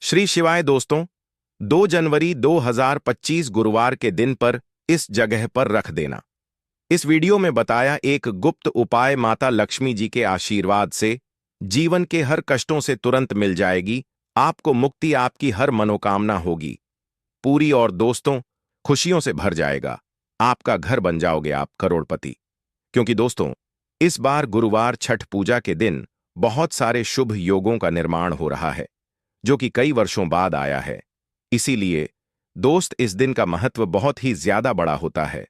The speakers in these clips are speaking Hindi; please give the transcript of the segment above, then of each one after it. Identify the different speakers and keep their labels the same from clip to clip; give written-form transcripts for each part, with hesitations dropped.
Speaker 1: श्री शिवाय दोस्तों, 2 जनवरी 2025 गुरुवार के दिन पर इस जगह पर रख देना। इस वीडियो में बताया एक गुप्त उपाय माता लक्ष्मी जी के आशीर्वाद से जीवन के हर कष्टों से तुरंत मिल जाएगी, आपको मुक्ति, आपकी हर मनोकामना होगी पूरी और दोस्तों खुशियों से भर जाएगा। आपका घर बन जाओगे आप करोड़पति। क्योंकि दोस्तों इस बार गुरुवार छठ पूजा के दिन बहुत सारे शुभ योगों का निर्माण हो रहा है जो कि कई वर्षों बाद आया है। इसीलिए दोस्त इस दिन का महत्व बहुत ही ज्यादा बड़ा होता है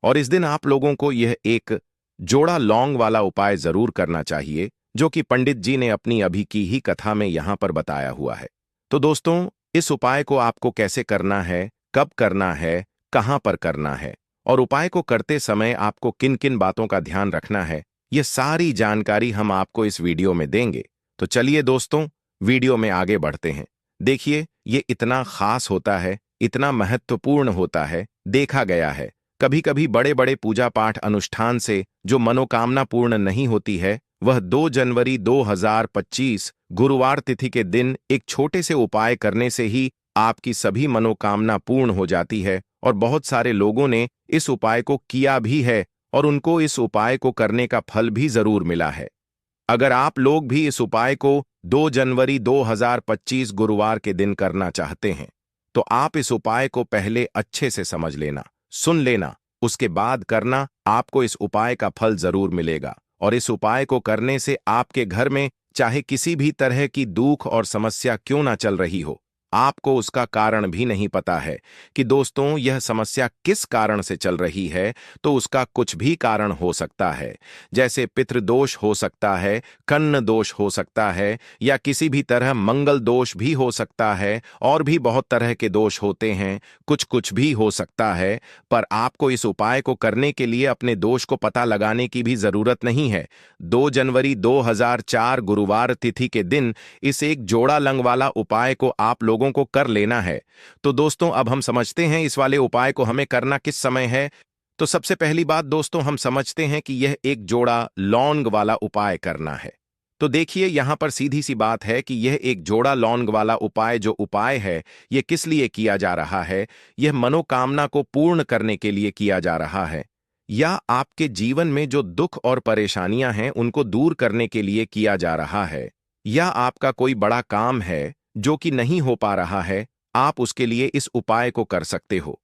Speaker 1: और इस दिन आप लोगों को यह एक जोड़ा लौंग वाला उपाय जरूर करना चाहिए जो कि पंडित जी ने अपनी अभी की ही कथा में यहां पर बताया हुआ है। तो दोस्तों इस उपाय को आपको कैसे करना है, कब करना है, कहां पर करना है और उपाय को करते समय आपको किन किन बातों का ध्यान रखना है, ये सारी जानकारी हम आपको इस वीडियो में देंगे। तो चलिए दोस्तों वीडियो में आगे बढ़ते हैं। देखिए ये इतना खास होता है, इतना महत्वपूर्ण होता है। देखा गया है कभी कभी बड़े बड़े पूजा पाठ अनुष्ठान से जो मनोकामना पूर्ण नहीं होती है, वह 2 जनवरी 2025 गुरुवार तिथि के दिन एक छोटे से उपाय करने से ही आपकी सभी मनोकामना पूर्ण हो जाती है। और बहुत सारे लोगों ने इस उपाय को किया भी है और उनको इस उपाय को करने का फल भी जरूर मिला है। अगर आप लोग भी इस उपाय को 2 जनवरी 2025 गुरुवार के दिन करना चाहते हैं तो आप इस उपाय को पहले अच्छे से समझ लेना, सुन लेना, उसके बाद करना। आपको इस उपाय का फल जरूर मिलेगा और इस उपाय को करने से आपके घर में चाहे किसी भी तरह की दुख और समस्या क्यों ना चल रही हो, आपको उसका कारण भी नहीं पता है कि दोस्तों यह समस्या किस कारण से चल रही है, तो उसका कुछ भी कारण हो सकता है। जैसे पितृदोष हो सकता है, कन्न दोष हो सकता है या किसी भी तरह मंगल दोष भी हो सकता है और भी बहुत तरह के दोष होते हैं, कुछ भी हो सकता है। पर आपको इस उपाय को करने के लिए अपने दोष को पता लगाने की भी जरूरत नहीं है। 2 जनवरी 2004 गुरुवार तिथि के दिन इस एक जोड़ा लंग वाला उपाय को आप लोगों को कर लेना है। तो दोस्तों अब हम समझते हैं इस वाले उपाय को हमें करना किस समय है। तो सबसे पहली बात दोस्तों हम समझते हैं कि यह एक जोड़ा लौंग वाला उपाय करना है। तो देखिए यहां पर सीधी सी बात है कि यह एक जोड़ा लौंग वाला उपाय जो उपाय है यह किस लिए किया जा रहा है। यह मनोकामना को पूर्ण करने के लिए किया जा रहा है या आपके जीवन में जो दुख और परेशानियां हैं उनको दूर करने के लिए किया जा रहा है, या आपका कोई बड़ा काम है जो कि नहीं हो पा रहा है, आप उसके लिए इस उपाय को कर सकते हो।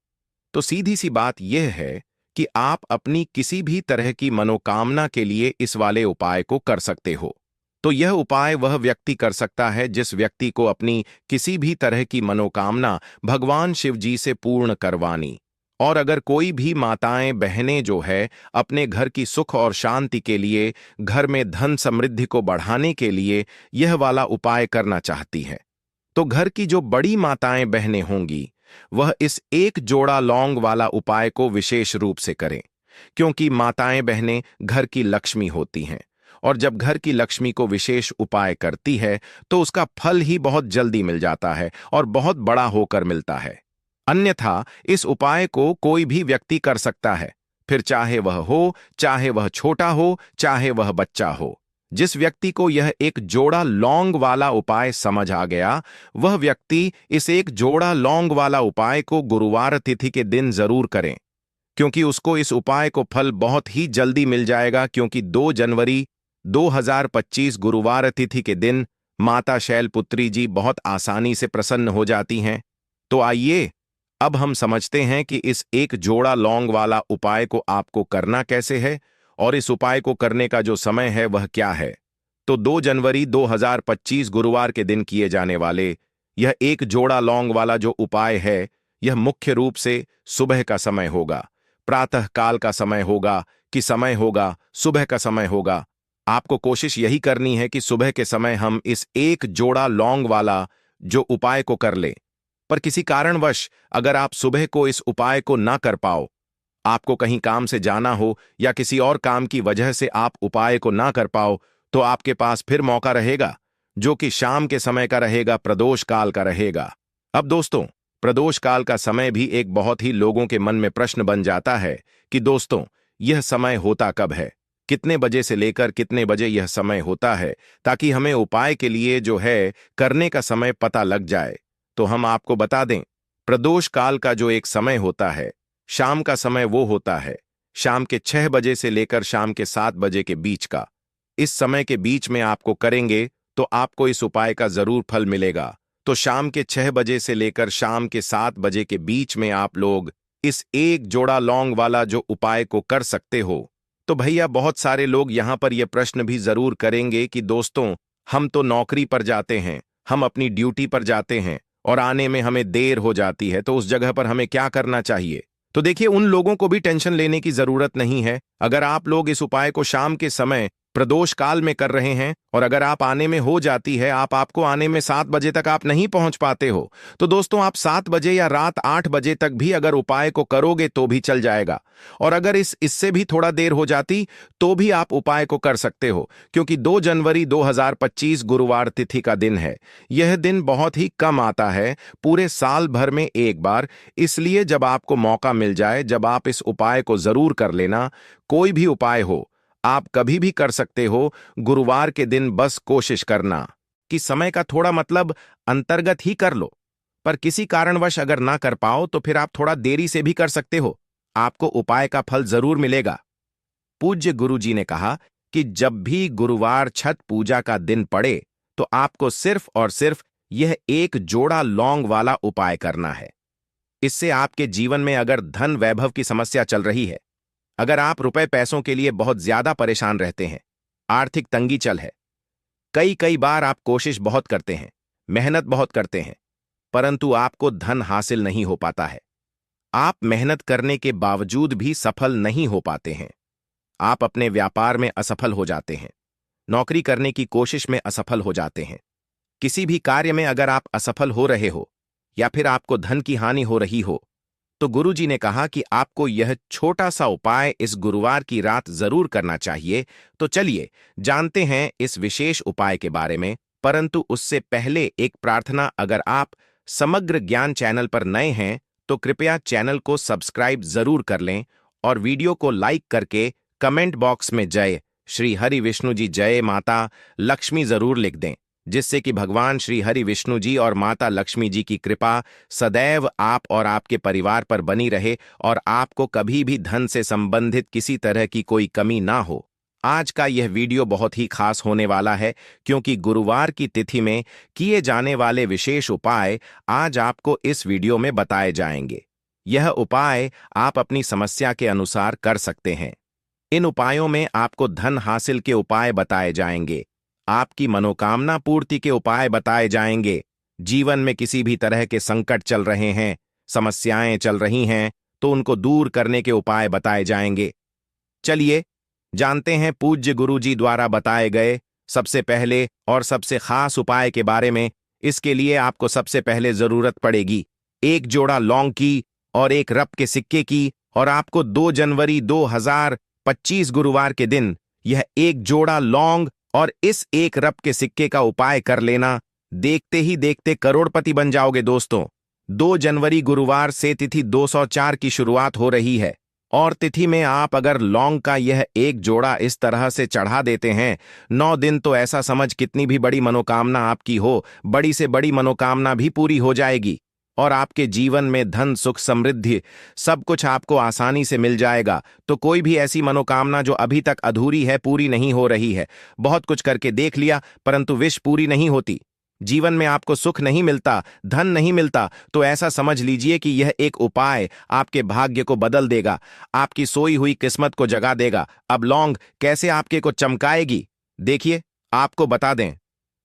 Speaker 1: तो सीधी सी बात यह है कि आप अपनी किसी भी तरह की मनोकामना के लिए इस वाले उपाय को कर सकते हो। तो यह उपाय वह व्यक्ति कर सकता है जिस व्यक्ति को अपनी किसी भी तरह की मनोकामना भगवान शिव जी से पूर्ण करवानी। और अगर कोई भी माताएं बहनें जो है अपने घर की सुख और शांति के लिए, घर में धन समृद्धि को बढ़ाने के लिए यह वाला उपाय करना चाहती हैं, तो घर की जो बड़ी माताएं बहनें होंगी वह इस एक जोड़ा लौंग वाला उपाय को विशेष रूप से करें। क्योंकि माताएं बहनें घर की लक्ष्मी होती हैं और जब घर की लक्ष्मी को विशेष उपाय करती है तो उसका फल ही बहुत जल्दी मिल जाता है और बहुत बड़ा होकर मिलता है। अन्यथा इस उपाय को कोई भी व्यक्ति कर सकता है, फिर चाहे वह हो, चाहे वह छोटा हो, चाहे वह बच्चा हो। जिस व्यक्ति को यह एक जोड़ा लौंग वाला उपाय समझ आ गया वह व्यक्ति इस एक जोड़ा लौंग वाला उपाय को गुरुवार तिथि के दिन जरूर करें, क्योंकि उसको इस उपाय को फल बहुत ही जल्दी मिल जाएगा। क्योंकि 2 जनवरी 2025 गुरुवार तिथि के दिन माता शैलपुत्री जी बहुत आसानी से प्रसन्न हो जाती हैं। तो आइए अब हम समझते हैं कि इस एक जोड़ा लौंग वाला उपाय को आपको करना कैसे है और इस उपाय को करने का जो समय है वह क्या है। तो 2 जनवरी 2025 गुरुवार के दिन किए जाने वाले यह एक जोड़ा लौंग वाला जो उपाय है यह मुख्य रूप से सुबह का समय होगा, प्रातः काल का समय होगा कि समय होगा, सुबह का समय होगा। आपको कोशिश यही करनी है कि सुबह के समय हम इस एक जोड़ा लौंग वाला जो उपाय को कर लें। पर किसी कारणवश अगर आप सुबह को इस उपाय को ना कर पाओ, आपको कहीं काम से जाना हो या किसी और काम की वजह से आप उपाय को ना कर पाओ, तो आपके पास फिर मौका रहेगा जो कि शाम के समय का रहेगा, प्रदोष काल का रहेगा। अब दोस्तों प्रदोष काल का समय भी एक बहुत ही लोगों के मन में प्रश्न बन जाता है कि दोस्तों यह समय होता कब है, कितने बजे से लेकर कितने बजे यह समय होता है, ताकि हमें उपाय के लिए जो है करने का समय पता लग जाए। तो हम आपको बता दें, प्रदोष काल का जो एक समय होता है, शाम का समय वो होता है शाम के 6 बजे से लेकर शाम के 7 बजे के बीच का। इस समय के बीच में आपको करेंगे तो आपको इस उपाय का जरूर फल मिलेगा। तो शाम के 6 बजे से लेकर शाम के 7 बजे के बीच में आप लोग इस एक जोड़ा लौंग वाला जो उपाय को कर सकते हो। तो भैया बहुत सारे लोग यहां पर यह प्रश्न भी जरूर करेंगे कि दोस्तों, हम तो नौकरी पर जाते हैं, हम अपनी ड्यूटी पर जाते हैं और आने में हमें देर हो जाती है, तो उस जगह पर हमें क्या करना चाहिए? तो देखिए, उन लोगों को भी टेंशन लेने की जरूरत नहीं है। अगर आप लोग इस उपाय को शाम के समय प्रदोष काल में कर रहे हैं और अगर आप आने में हो जाती है, आपको आने में 7 बजे तक आप नहीं पहुंच पाते हो, तो दोस्तों आप 7 बजे या रात 8 बजे तक भी अगर उपाय को करोगे तो भी चल जाएगा। और अगर इससे भी थोड़ा देर हो जाती तो भी आप उपाय को कर सकते हो, क्योंकि 2 जनवरी 2025 गुरुवार तिथि का दिन है। यह दिन बहुत ही कम आता है, पूरे साल भर में एक बार। इसलिए जब आपको मौका मिल जाए, जब आप इस उपाय को जरूर कर लेना। कोई भी उपाय हो, आप कभी भी कर सकते हो। गुरुवार के दिन बस कोशिश करना कि समय का थोड़ा मतलब अंतर्गत ही कर लो, पर किसी कारणवश अगर ना कर पाओ तो फिर आप थोड़ा देरी से भी कर सकते हो, आपको उपाय का फल जरूर मिलेगा। पूज्य गुरु जी ने कहा कि जब भी गुरुवार छठ पूजा का दिन पड़े तो आपको सिर्फ और सिर्फ यह एक जोड़ा लौंग वाला उपाय करना है। इससे आपके जीवन में अगर धन वैभव की समस्या चल रही है, अगर आप रुपए पैसों के लिए बहुत ज्यादा परेशान रहते हैं, आर्थिक तंगी चल है, कई कई बार आप कोशिश बहुत करते हैं, मेहनत बहुत करते हैं, परंतु आपको धन हासिल नहीं हो पाता है। आप मेहनत करने के बावजूद भी सफल नहीं हो पाते हैं। आप अपने व्यापार में असफल हो जाते हैं, नौकरी करने की कोशिश में असफल हो जाते हैं। किसी भी कार्य में अगर आप असफल हो रहे हो या फिर आपको धन की हानि हो रही हो, तो गुरुजी ने कहा कि आपको यह छोटा सा उपाय इस गुरुवार की रात जरूर करना चाहिए। तो चलिए जानते हैं इस विशेष उपाय के बारे में, परंतु उससे पहले एक प्रार्थना। अगर आप समग्र ज्ञान चैनल पर नए हैं तो कृपया चैनल को सब्सक्राइब जरूर कर लें और वीडियो को लाइक करके कमेंट बॉक्स में जय श्री हरि विष्णु जी, जय माता लक्ष्मी जरूर लिख दें, जिससे कि भगवान श्री हरि विष्णु जी और माता लक्ष्मी जी की कृपा सदैव आप और आपके परिवार पर बनी रहे और आपको कभी भी धन से संबंधित किसी तरह की कोई कमी ना हो। आज का यह वीडियो बहुत ही खास होने वाला है, क्योंकि गुरुवार की तिथि में किए जाने वाले विशेष उपाय आज आपको इस वीडियो में बताए जाएंगे। यह उपाय आप अपनी समस्या के अनुसार कर सकते हैं। इन उपायों में आपको धन हासिल के उपाय बताए जाएंगे, आपकी मनोकामना पूर्ति के उपाय बताए जाएंगे। जीवन में किसी भी तरह के संकट चल रहे हैं, समस्याएं चल रही हैं, तो उनको दूर करने के उपाय बताए जाएंगे। चलिए जानते हैं पूज्य गुरुजी द्वारा बताए गए सबसे पहले और सबसे खास उपाय के बारे में। इसके लिए आपको सबसे पहले जरूरत पड़ेगी एक जोड़ा लौंग की और एक रप के सिक्के की, और आपको 2 जनवरी 2025 गुरुवार के दिन यह एक जोड़ा लौंग और इस एक रप के सिक्के का उपाय कर लेना। देखते ही देखते करोड़पति बन जाओगे दोस्तों। 2 जनवरी गुरुवार से तिथि 204 की शुरुआत हो रही है और तिथि में आप अगर लौंग का यह एक जोड़ा इस तरह से चढ़ा देते हैं, 9 दिन तो ऐसा समझ कितनी भी बड़ी मनोकामना आपकी हो, बड़ी से बड़ी मनोकामना भी पूरी हो जाएगी और आपके जीवन में धन सुख समृद्धि सब कुछ आपको आसानी से मिल जाएगा। तो कोई भी ऐसी मनोकामना जो अभी तक अधूरी है, पूरी नहीं हो रही है, बहुत कुछ करके देख लिया परंतु विश पूरी नहीं होती, जीवन में आपको सुख नहीं मिलता, धन नहीं मिलता, तो ऐसा समझ लीजिए कि यह एक उपाय आपके भाग्य को बदल देगा, आपकी सोई हुई किस्मत को जगा देगा। अब लौंग कैसे आपके को चमकाएगी, देखिए आपको बता दें।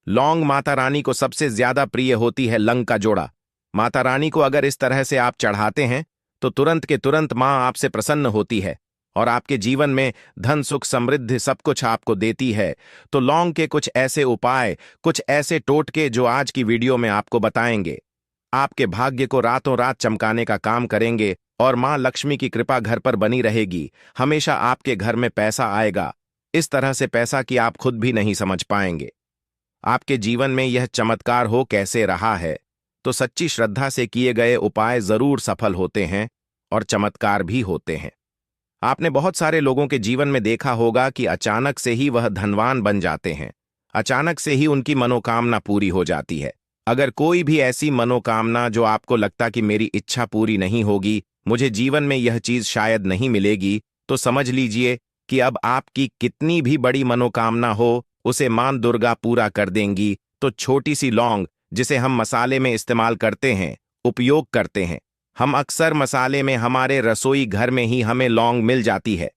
Speaker 1: लौंग माता रानी को सबसे ज्यादा प्रिय होती है। लंग का जोड़ा माता रानी को अगर इस तरह से आप चढ़ाते हैं तो तुरंत के तुरंत मां आपसे प्रसन्न होती है और आपके जीवन में धन सुख समृद्धि सब कुछ आपको देती है। तो लौंग के कुछ ऐसे उपाय, कुछ ऐसे टोटके जो आज की वीडियो में आपको बताएंगे, आपके भाग्य को रातों रात चमकाने का काम करेंगे और मां लक्ष्मी की कृपा घर पर बनी रहेगी। हमेशा आपके घर में पैसा आएगा, इस तरह से पैसा कि आप खुद भी नहीं समझ पाएंगे। आपके जीवन में यह चमत्कार हो कैसे रहा है, तो सच्ची श्रद्धा से किए गए उपाय जरूर सफल होते हैं और चमत्कार भी होते हैं। आपने बहुत सारे लोगों के जीवन में देखा होगा कि अचानक से ही वह धनवान बन जाते हैं। अचानक से ही उनकी मनोकामना पूरी हो जाती है। अगर कोई भी ऐसी मनोकामना जो आपको लगता कि मेरी इच्छा पूरी नहीं होगी, मुझे जीवन में यह चीज शायद नहीं मिलेगी, तो समझ लीजिए कि अब आपकी कितनी भी बड़ी मनोकामना हो, उसे मां दुर्गा पूरा कर देंगी। तो छोटी सी लौंग, जिसे हम मसाले में इस्तेमाल करते हैं, उपयोग करते हैं, हम अक्सर मसाले में हमारे रसोई घर में ही हमें लौंग मिल जाती है।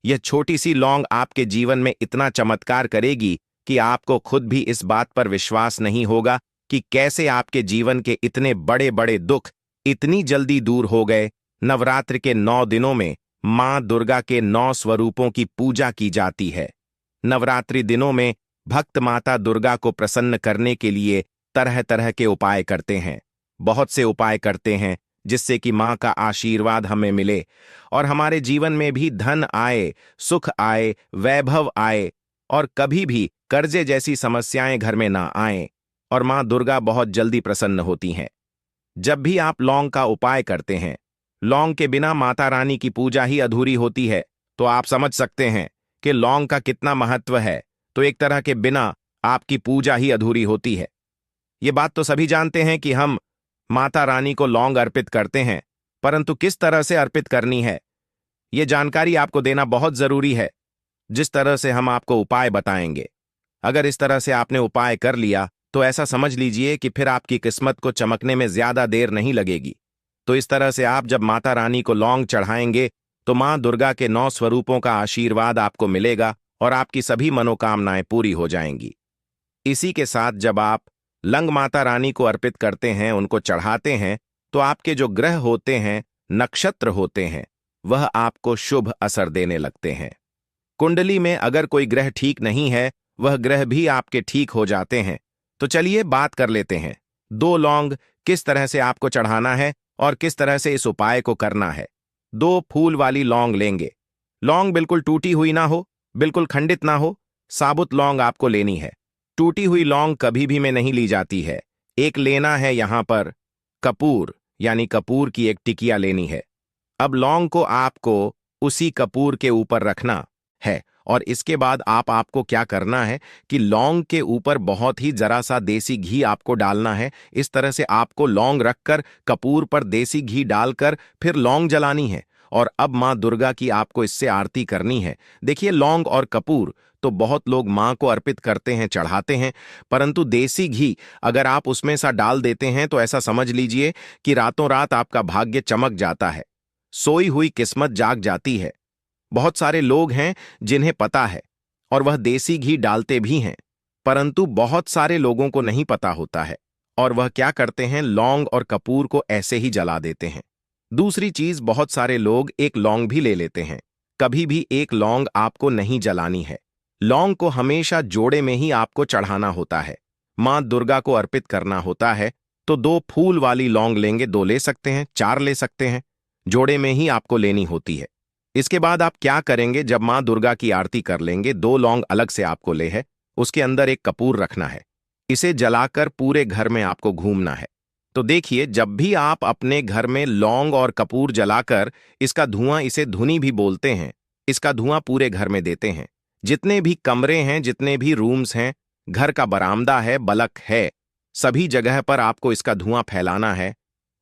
Speaker 1: यह छोटी सी लौंग आपके जीवन में इतना चमत्कार करेगी कि आपको खुद भी इस बात पर विश्वास नहीं होगा कि कैसे आपके जीवन के इतने बड़े बड़े दुख इतनी जल्दी दूर हो गए। नवरात्र के 9 दिनों में मां दुर्गा के 9 स्वरूपों की पूजा की जाती है। नवरात्रि दिनों में भक्त माता दुर्गा को प्रसन्न करने के लिए तरह तरह के उपाय करते हैं। बहुत से उपाय करते हैं जिससे कि मां का आशीर्वाद हमें मिले और हमारे जीवन में भी धन आए, सुख आए, वैभव आए और कभी भी कर्जे जैसी समस्याएं घर में ना आएं और मां दुर्गा बहुत जल्दी प्रसन्न होती हैं। जब भी आप लौंग का उपाय करते हैं, लौंग के बिना माता रानी की पूजा ही अधूरी होती है, तो आप समझ सकते हैं कि लौंग का कितना महत्व है। तो एक तरह के बिना आपकी पूजा ही अधूरी होती है। ये बात तो सभी जानते हैं कि हम माता रानी को लौंग अर्पित करते हैं, परंतु किस तरह से अर्पित करनी है, ये जानकारी आपको देना बहुत जरूरी है। जिस तरह से हम आपको उपाय बताएंगे, अगर इस तरह से आपने उपाय कर लिया तो ऐसा समझ लीजिए कि फिर आपकी किस्मत को चमकने में ज्यादा देर नहीं लगेगी। तो इस तरह से आप जब माता रानी को लौंग चढ़ाएंगे तो मां दुर्गा के 9 स्वरूपों का आशीर्वाद आपको मिलेगा और आपकी सभी मनोकामनाएं पूरी हो जाएंगी। इसी के साथ जब आप लंग माता रानी को अर्पित करते हैं, उनको चढ़ाते हैं, तो आपके जो ग्रह होते हैं, नक्षत्र होते हैं, वह आपको शुभ असर देने लगते हैं। कुंडली में अगर कोई ग्रह ठीक नहीं है, वह ग्रह भी आपके ठीक हो जाते हैं। तो चलिए बात कर लेते हैं 2 लौंग किस तरह से आपको चढ़ाना है और किस तरह से इस उपाय को करना है। 2 फूल वाली लौंग लेंगे। लौंग बिल्कुल टूटी हुई ना हो, बिल्कुल खंडित ना हो, साबुत लौंग आपको लेनी है। टूटी हुई लौंग कभी भी में नहीं ली जाती है। एक लेना है यहां पर कपूर, यानी कपूर की एक टिकिया लेनी है। अब लौंग को आपको उसी कपूर के ऊपर रखना है और इसके बाद आपको क्या करना है कि लौंग के ऊपर बहुत ही जरा सा देसी घी आपको डालना है। इस तरह से आपको लौंग रखकर कपूर पर देसी घी डालकर फिर लौंग जलानी है और अब मां दुर्गा की आपको इससे आरती करनी है। देखिए, लौंग और कपूर तो बहुत लोग मां को अर्पित करते हैं, चढ़ाते हैं, परंतु देसी घी अगर आप उसमें सा डाल देते हैं तो ऐसा समझ लीजिए कि रातों रात आपका भाग्य चमक जाता है, सोई हुई किस्मत जाग जाती है। बहुत सारे लोग हैं जिन्हें पता है और वह देसी घी डालते भी हैं, परंतु बहुत सारे लोगों को नहीं पता होता है और वह क्या करते हैं, लौंग और कपूर को ऐसे ही जला देते हैं। दूसरी चीज, बहुत सारे लोग एक लौंग भी ले लेते हैं। कभी भी एक लौंग आपको नहीं जलानी है। लौंग को हमेशा जोड़े में ही आपको चढ़ाना होता है, मां दुर्गा को अर्पित करना होता है। तो 2 फूल वाली लौंग लेंगे, 2 ले सकते हैं, 4 ले सकते हैं, जोड़े में ही आपको लेनी होती है। इसके बाद आप क्या करेंगे, जब मां दुर्गा की आरती कर लेंगे, 2 लौंग अलग से आपको ले है, उसके अंदर एक कपूर रखना है। इसे जलाकर पूरे घर में आपको घूमना है। तो देखिए, जब भी आप अपने घर में लौंग और कपूर जलाकर इसका धुआं, इसे धुनी भी बोलते हैं, इसका धुआं पूरे घर में देते हैं, जितने भी कमरे हैं, जितने भी रूम्स हैं, घर का बरामदा है, बलक है, सभी जगह पर आपको इसका धुआं फैलाना है।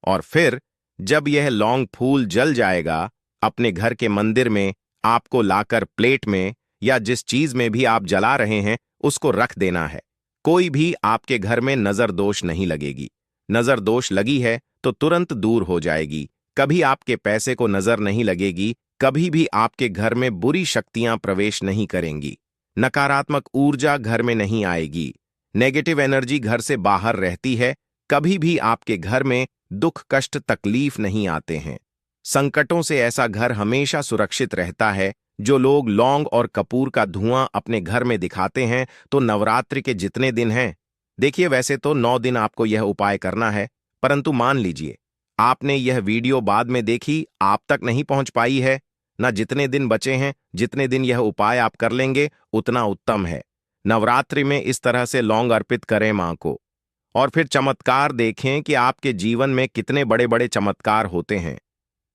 Speaker 1: और फिर जब यह लौंग फूल जल जाएगा, अपने घर के मंदिर में आपको लाकर प्लेट में या जिस चीज में भी आप जला रहे हैं उसको रख देना है। कोई भी आपके घर में नजर दोष नहीं लगेगी। नजर दोष लगी है तो तुरंत दूर हो जाएगी। कभी आपके पैसे को नजर नहीं लगेगी, कभी भी आपके घर में बुरी शक्तियां प्रवेश नहीं करेंगी, नकारात्मक ऊर्जा घर में नहीं आएगी, नेगेटिव एनर्जी घर से बाहर रहती है, कभी भी आपके घर में दुख कष्ट तकलीफ नहीं आते हैं। संकटों से ऐसा घर हमेशा सुरक्षित रहता है। जो लोग लौंग और कपूर का धुआं अपने घर में दिखाते हैं, तो नवरात्रि के जितने दिन हैं, देखिए वैसे तो 9 दिन आपको यह उपाय करना है, परंतु मान लीजिए आपने यह वीडियो बाद में देखी, आप तक नहीं पहुंच पाई है ना, जितने दिन बचे हैं, जितने दिन यह उपाय आप कर लेंगे उतना उत्तम है। नवरात्रि में इस तरह से लौंग अर्पित करें मां को और फिर चमत्कार देखें कि आपके जीवन में कितने बड़े बड़े चमत्कार होते हैं।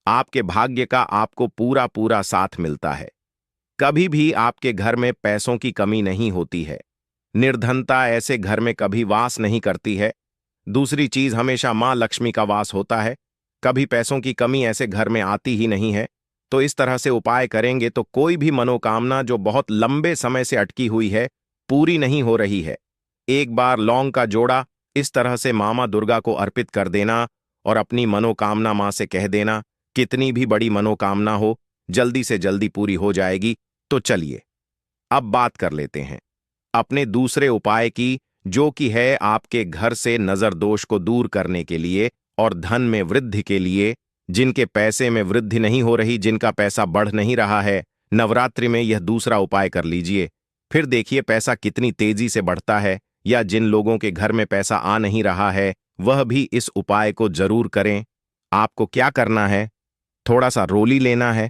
Speaker 1: आपके भाग्य का आपको पूरा पूरा साथ मिलता है। कभी भी आपके घर में पैसों की कमी नहीं होती है। निर्धनता ऐसे घर में कभी वास नहीं करती है। दूसरी चीज, हमेशा मां लक्ष्मी का वास होता है। कभी पैसों की कमी ऐसे घर में आती ही नहीं है। तो इस तरह से उपाय करेंगे तो कोई भी मनोकामना जो बहुत लंबे समय से अटकी हुई है, पूरी नहीं हो रही है। एक बार लौंग का जोड़ा इस तरह से मामा दुर्गा को अर्पित कर देना और अपनी मनोकामना मां से कह देना, कितनी भी बड़ी मनोकामना हो जल्दी से जल्दी पूरी हो जाएगी। तो चलिए अब बात कर लेते हैं अपने दूसरे उपाय की, जो कि है आपके घर से नजर दोष को दूर करने के लिए और धन में वृद्धि के लिए। जिनके पैसे में वृद्धि नहीं हो रही, जिनका पैसा बढ़ नहीं रहा है, नवरात्रि में यह दूसरा उपाय कर लीजिए, फिर देखिए पैसा कितनी तेजी से बढ़ता है। या जिन लोगों के घर में पैसा आ नहीं रहा है, वह भी इस उपाय को जरूर करें। आपको क्या करना है, थोड़ा सा रोली लेना है।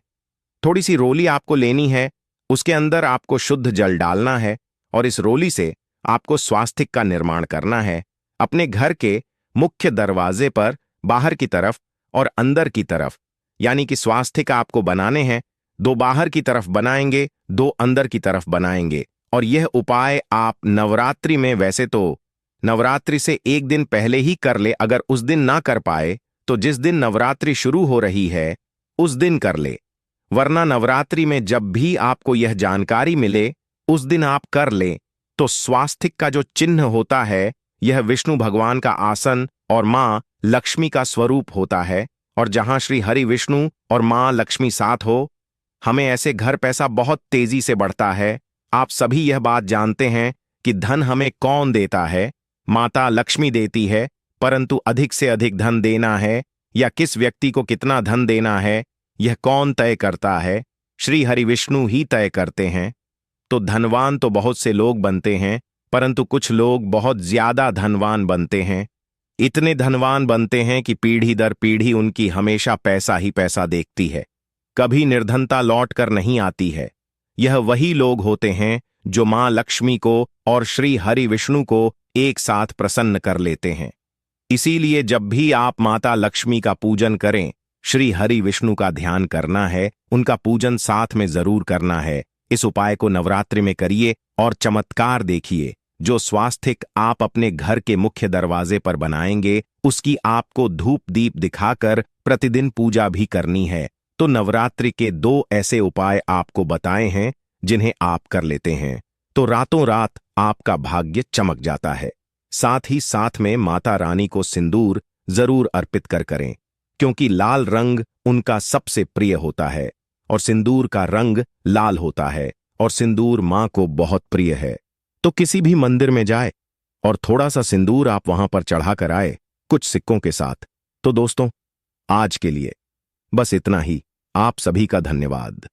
Speaker 1: थोड़ी सी रोली आपको लेनी है, उसके अंदर आपको शुद्ध जल डालना है और इस रोली से आपको स्वास्तिक का निर्माण करना है। अपने घर के मुख्य दरवाजे पर बाहर की तरफ और अंदर की तरफ, यानी कि स्वास्तिक आपको बनाने हैं। 2 बाहर की तरफ बनाएंगे, 2 अंदर की तरफ बनाएंगे। और यह उपाय आप नवरात्रि में, वैसे तो नवरात्रि से 1 दिन पहले ही कर ले। अगर उस दिन ना कर पाए तो जिस दिन नवरात्रि शुरू हो रही है उस दिन कर ले, वरना नवरात्रि में जब भी आपको यह जानकारी मिले उस दिन आप कर ले। तो स्वास्तिक का जो चिन्ह होता है, यह विष्णु भगवान का आसन और मां लक्ष्मी का स्वरूप होता है। और जहां श्री हरि विष्णु और मां लक्ष्मी साथ हो, हमें ऐसे घर पैसा बहुत तेजी से बढ़ता है। आप सभी यह बात जानते हैं कि धन हमें कौन देता है, माता लक्ष्मी देती है। परंतु अधिक से अधिक धन देना है या किस व्यक्ति को कितना धन देना है, यह कौन तय करता है? श्री हरि विष्णु ही तय करते हैं। तो धनवान तो बहुत से लोग बनते हैं, परंतु कुछ लोग बहुत ज्यादा धनवान बनते हैं। इतने धनवान बनते हैं कि पीढ़ी दर पीढ़ी उनकी हमेशा पैसा ही पैसा देखती है, कभी निर्धनता लौट कर नहीं आती है। यह वही लोग होते हैं जो मां लक्ष्मी को और श्री हरि विष्णु को एक साथ प्रसन्न कर लेते हैं। इसीलिए जब भी आप माता लक्ष्मी का पूजन करें, श्री हरि विष्णु का ध्यान करना है, उनका पूजन साथ में जरूर करना है। इस उपाय को नवरात्रि में करिए और चमत्कार देखिए। जो स्वास्तिक आप अपने घर के मुख्य दरवाजे पर बनाएंगे, उसकी आपको धूप दीप दिखाकर प्रतिदिन पूजा भी करनी है। तो नवरात्रि के 2 ऐसे उपाय आपको बताए हैं जिन्हें आप कर लेते हैं तो रातों रात आपका भाग्य चमक जाता है। साथ ही साथ में माता रानी को सिंदूर जरूर अर्पित करें, क्योंकि लाल रंग उनका सबसे प्रिय होता है और सिंदूर का रंग लाल होता है और सिंदूर मां को बहुत प्रिय है। तो किसी भी मंदिर में जाए और थोड़ा सा सिंदूर आप वहां पर चढ़ा कर आए, कुछ सिक्कों के साथ। तो दोस्तों, आज के लिए बस इतना ही। आप सभी का धन्यवाद।